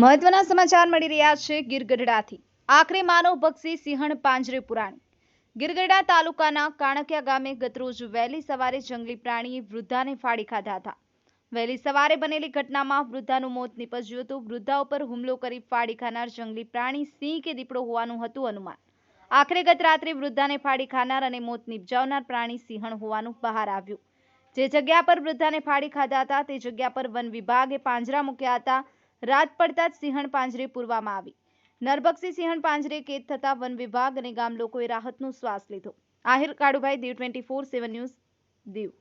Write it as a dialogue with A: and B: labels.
A: મહત્વના સમાચાર મળી રહ્યા છે ગીરગઢડાથી। આખરે માનવભક્ષી સિંહણ પાંજરે પુરાણી। ગીરગઢડા તાલુકાના કાણકિયા ગામે ગતરોજ વહેલી સવારે જંગલી પ્રાણીએ વૃદ્ધાને ફાડી ખાધા હતા। વહેલી સવારે બનેલી ઘટનામાં વૃદ્ધાનું મોત નીપજ્યું હતું। વૃદ્ધા ઉપર હુમલો કરી ફાડી ખાનાર જંગલી પ્રાણી સિંહ કે દીપડો હોવાનું હતું અનુમાન। આખરે ગત રાત્રે વૃદ્ધાને ફાડી ખાનાર અને મોત નિપજાવનાર પ્રાણી સિંહણ હોવાનું બહાર આવ્યું। જે જગ્યા પર વૃદ્ધાને ફાડી ખાધા હતા તે જગ્યા પર વન વિભાગે પાંજરા મૂક્યા હતા। રાત પડતા જ સિંહણ પાંજરે પૂરવામાં આવી। નરભક્ષી સિંહણ પાંજરે કેદ થતા વન વિભાગ અને ગામ લોકોએ રાહતનો શ્વાસ લીધો। આહિર કાળુભાઈ, દીવ 24/7 ન્યૂઝ, દીવ।